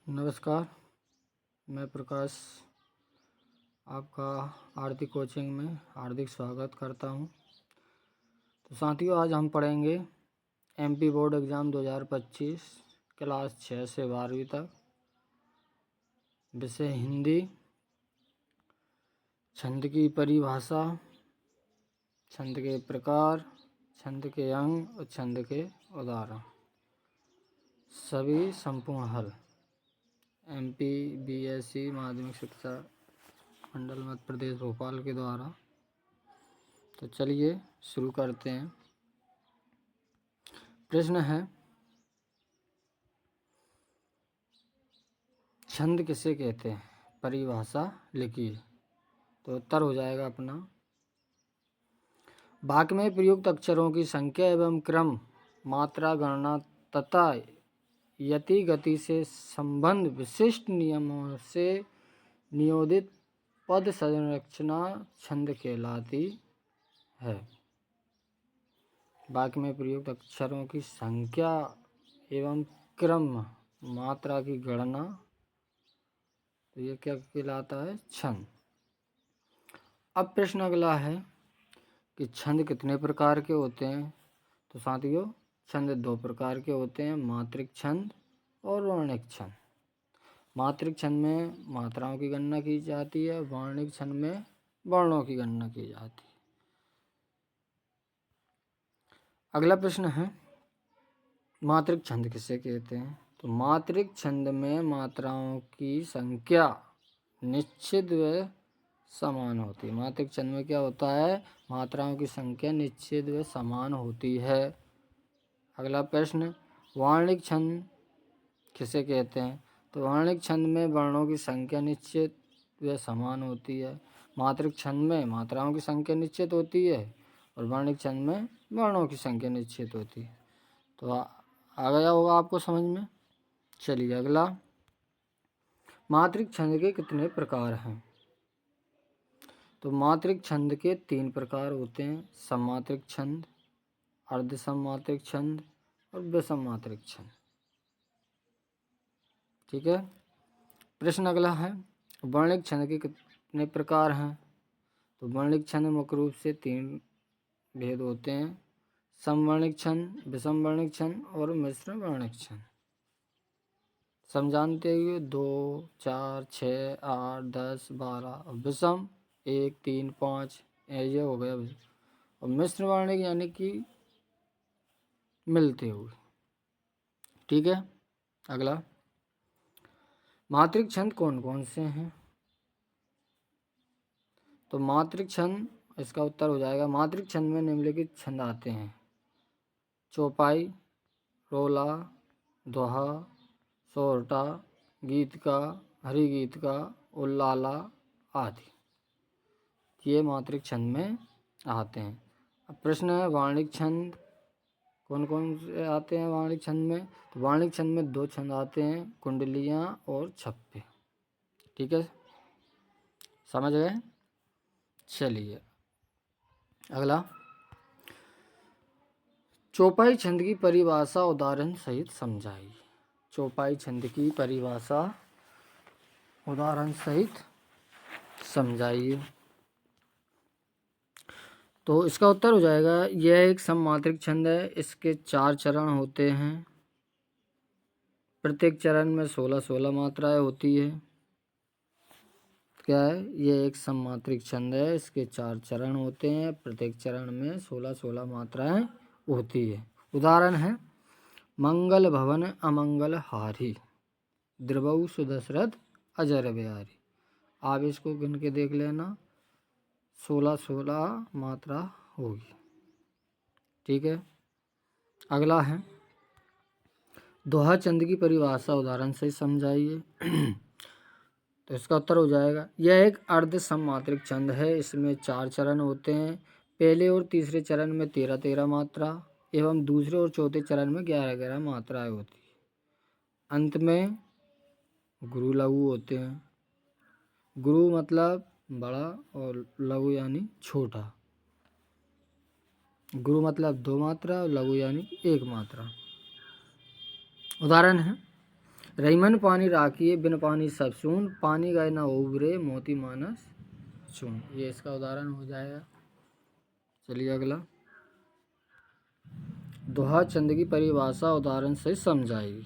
नमस्कार, मैं प्रकाश आपका आरती कोचिंग में हार्दिक स्वागत करता हूं। तो साथियों, आज हम पढ़ेंगे एमपी बोर्ड एग्ज़ाम 2025 क्लास 6 से 12वीं तक, विषय हिंदी, छंद की परिभाषा, छंद के प्रकार, छंद के अंग और छंद के उदाहरण, सभी संपूर्ण हल। एमपी बीएससी माध्यमिक शिक्षा मंडल मध्य प्रदेश भोपाल के द्वारा। तो चलिए शुरू करते हैं। प्रश्न है, छंद किसे कहते हैं? परिभाषा लिखिए। तो उत्तर हो जाएगा अपना, वाक्य में प्रयुक्त अक्षरों की संख्या एवं क्रम, मात्रा, गणना तथा यति गति से संबंध विशिष्ट नियमों से नियोजित पद संरचना छंद कहलाती है। वाक्य में प्रयुक्त अक्षरों की संख्या एवं क्रम, मात्रा की गणना, तो ये क्या कहलाता है? छंद। अब प्रश्न अगला है कि छंद कितने प्रकार के होते हैं? तो साथियों, छंद दो प्रकार के होते हैं, मात्रिक छंद और वर्णिक छंद। मात्रिक छंद में मात्राओं की गणना की जाती है, वर्णिक छंद में वर्णों की गणना की जाती है। अगला प्रश्न है, मात्रिक छंद किसे कहते हैं? तो मात्रिक छंद में मात्राओं की संख्या निश्चित व समान होती है। मात्रिक छंद में क्या होता है? मात्राओं की संख्या निश्चित व समान होती है। अगला प्रश्न, वर्णिक छंद किसे कहते हैं? तो वर्णिक छंद में वर्णों की संख्या निश्चित व समान होती है। मात्रिक छंद में मात्राओं की संख्या निश्चित होती है और वर्णिक छंद में वर्णों की संख्या निश्चित होती है। तो आ गया होगा आपको समझ में। चलिए अगला, मात्रिक छंद के कितने प्रकार हैं? तो मात्रिक छंद के 3 प्रकार होते हैं, सममात्रिक छंद, अर्ध सममात्रिक छंद और विषम मात्रिक छंद। ठीक है। प्रश्न अगला है, वर्णिक छंद के कितने प्रकार हैं? तो वर्णिक छंद मुख्य रूप से 3 भेद होते हैं, समवर्णिक छंद, विषम वर्णिक छंद और मिश्र वर्णिक छंद। समझाते हुए 2, 4, 6, 8, 10, 12 और विषम 1, 3, 5 ये हो गया। और मिश्र वर्णिक यानी कि मिलते हुए। ठीक है। अगला, मात्रिक छंद कौन कौन से हैं? तो मात्रिक छंद, इसका उत्तर हो जाएगा, मात्रिक छंद में निम्नलिखित छंद आते हैं, चौपाई, रोला, दोहा, सोरठा, गीत का, हरि गीत का, उल्लाला आदि, ये मात्रिक छंद में आते हैं। अब प्रश्न है, वाणिक छंद कौन कौन से आते हैं वाणिक छंद में? तो वाणिक छंद में 2 छंद आते हैं, कुंडलियाँ और छप्पे। ठीक है, समझ गए। चलिए अगला, चौपाई छंद की परिभाषा उदाहरण सहित समझाइए। चौपाई छंद की परिभाषा उदाहरण सहित समझाइए। तो इसका उत्तर हो जाएगा, यह एक सममात्रिक छंद है, इसके 4 चरण होते हैं, प्रत्येक चरण में 16-16 मात्राएं होती है। क्या है? ये एक सममात्रिक छंद है, इसके 4 चरण होते हैं, प्रत्येक चरण में 16-16 मात्राएं होती है। उदाहरण है, मंगल भवन अमंगल हारी, द्रवऊ सुदशरथ अजर बिहारी। आप इसको गिन के देख लेना, 16-16 मात्रा होगी। ठीक है। अगला है, दोहा छंद की परिभाषा उदाहरण से समझाइए। तो इसका उत्तर हो जाएगा, यह एक अर्ध सममात्रिक छंद है, इसमें 4 चरण होते हैं, पहले और तीसरे चरण में 13-13 मात्रा एवं दूसरे और चौथे चरण में 11-11 मात्राएं होती है। अंत में गुरु लघु होते हैं। गुरु मतलब बड़ा और लघु यानी छोटा। गुरु मतलब 2 मात्रा और लघु यानी 1 मात्रा। उदाहरण है, रईमन पानी राखिए बिन पानी सब सून, पानी गए ना उबरे मोती मानस चून। ये इसका उदाहरण हो जाएगा। चलिए अगला, दोहा छंद की परिभाषा उदाहरण से समझाइए।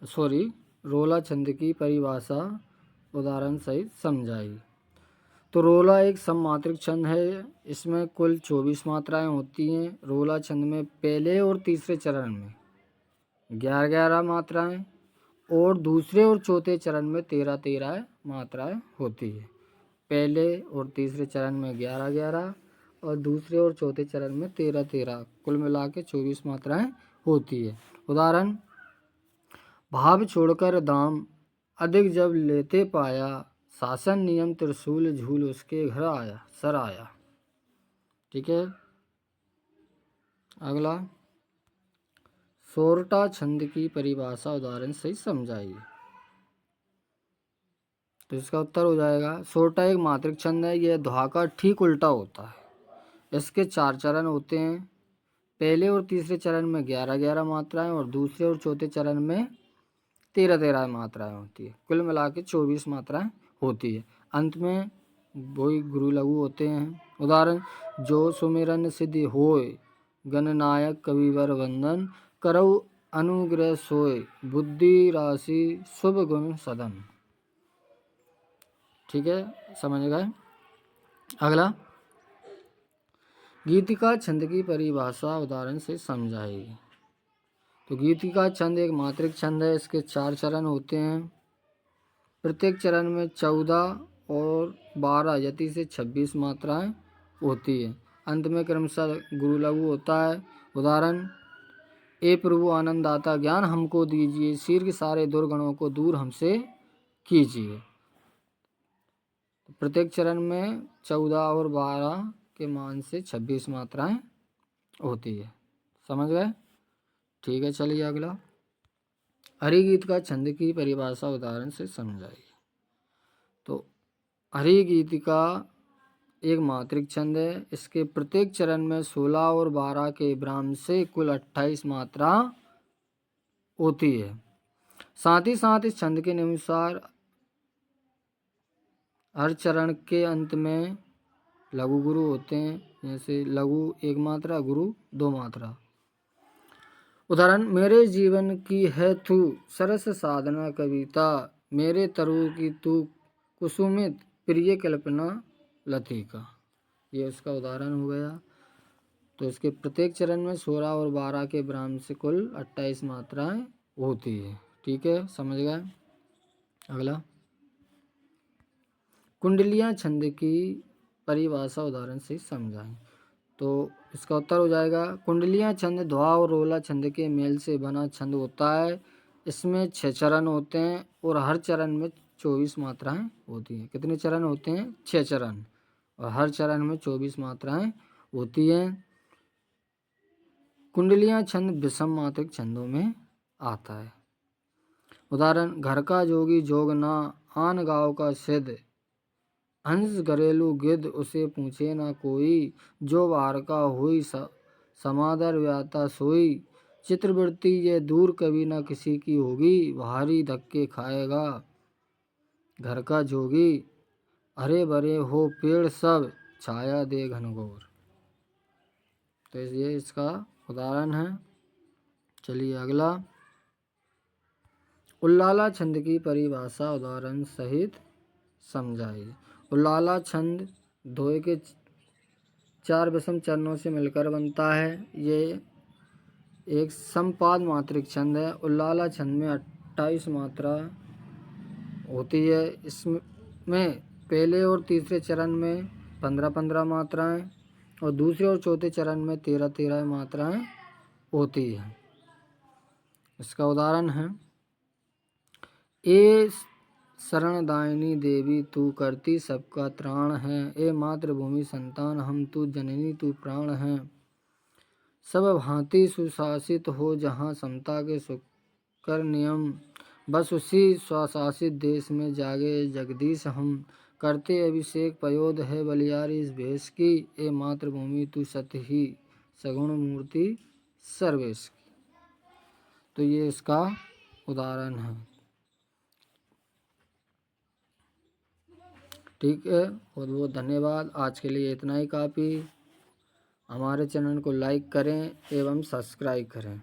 सॉरी, रोला छंद की परिभाषा उदाहरण सहित समझाइए। तो रोला एक सममात्रिक छंद है। इसमें कुल 24 मात्राएं होती हैं। रोला छंद में पहले और तीसरे चरण में 11-11 मात्राएं और दूसरे और चौथे चरण में 13-13 मात्राएं होती है। पहले और तीसरे चरण में 11-11 और दूसरे और चौथे चरण में 13-13, कुल मिला के 24 मात्राएं होती है। उदाहरण, भाव छोड़कर दाम अधिक जब लेते पाया, शासन नियम त्रिशूल झूल उसके घर आया सर आया। ठीक है। अगला, सोरठा छंद की परिभाषा उदाहरण से समझाइए। तो इसका उत्तर हो जाएगा, सोरठा एक मात्रिक छंद है। यह दोहा का ठीक उल्टा होता है। इसके 4 चरण होते हैं। पहले और तीसरे चरण में 11-11 मात्राएं और दूसरे और चौथे चरण में 13-13 मात्राएं होती है। कुल मिला के 24 मात्राएं होती है। अंत में वही गुरु लघु होते हैं। उदाहरण, जो सुमिरन सिद्धि होय, गणनायक कविवर वंदन, करऊ अनुग्रह सोय, बुद्धि राशि शुभ गुण सदन। ठीक है, समझ गए। अगला, गीतिका छंद की परिभाषा उदाहरण से समझाइए। तो गीतिका छंद एक मात्रिक छंद है। इसके 4 चरण होते हैं। प्रत्येक चरण में 14 और 12 यति से 26 मात्राएं होती है। अंत में क्रमशः गुरु लघु होता है। उदाहरण, ए प्रभु आनंद दाता ज्ञान हमको दीजिए, सिर के सारे दुर्गुणों को दूर हमसे कीजिए। प्रत्येक चरण में 14 और 12 के मान से 26 मात्राएं होती है। समझ गए। ठीक है, चलिए अगला, हरिगीत का छंद की परिभाषा उदाहरण से समझाइए। तो हरिगीतिका एक मात्रिक छंद है। इसके प्रत्येक चरण में 16 और 12 के ब्राह्म से कुल 28 मात्रा होती है। साथ ही साथ इस छंद के अनुसार हर चरण के अंत में लघु गुरु होते हैं। जैसे लघु 1 मात्रा, गुरु 2 मात्रा। उदाहरण, मेरे जीवन की है तू सरस साधना कविता, मेरे तरु की तू कुसुमित प्रिय कल्पना लतिका। ये उसका उदाहरण हो गया। तो इसके प्रत्येक चरण में 16 और 12 के ब्राह्म से कुल 28 मात्राएं होती है। ठीक है, समझ गए। अगला, कुंडलियां छंद की परिभाषा उदाहरण से समझाएं। तो इसका उत्तर हो जाएगा, कुंडलियां छंद दोहा और रोला छंद के मेल से बना छंद होता है। इसमें 6 चरण होते हैं और हर चरण में 24 मात्राएं होती हैं। कितने चरण होते हैं? 6 चरण, और हर चरण में 24 मात्राएं होती हैं। कुंडलियां छंद विषम मात्रिक छंदों में आता है। उदाहरण, घर का जोगी जोग ना, आन गाँव का सिद्ध, हंस घरेलू गिद्ध उसे पूछे ना कोई, जो बाहर का हुई समादर व्याता सोई, चित्रवृत्ति ये दूर कभी ना किसी की होगी, भारी धक्के खाएगा घर का जोगी, हरे भरे हो पेड़ सब, छाया दे घनघोर। तो ये इसका उदाहरण है। चलिए अगला, उल्लाला छंद की परिभाषा उदाहरण सहित समझाइए। उल्लाला छंद दोहे के 4 विषम चरणों से मिलकर बनता है। ये एक समपाद मात्रिक छंद है। उल्लाला छंद में 28 मात्रा होती है। इसमें पहले और तीसरे चरण में 15-15 मात्राएं और दूसरे और चौथे चरण में 13-13 मात्राएं होती हैं। इसका उदाहरण है, ए शरणदायिनी देवी तू करती सबका त्राण है, ए मातृभूमि संतान हम तू जननी तू प्राण है, सब भांति सुशासित हो जहाँ समता के सुकर नियम, बस उसी स्वशासित देश में जागे जगदीश हम, करते अभिषेक पयोध है बलियारी इस भेष की, ए मातृभूमि तू सत ही सगुण मूर्ति सर्वेश की। तो ये इसका उदाहरण है। ठीक है, बहुत बहुत धन्यवाद। आज के लिए इतना ही काफ़ी। हमारे चैनल को लाइक करें एवं सब्सक्राइब करें।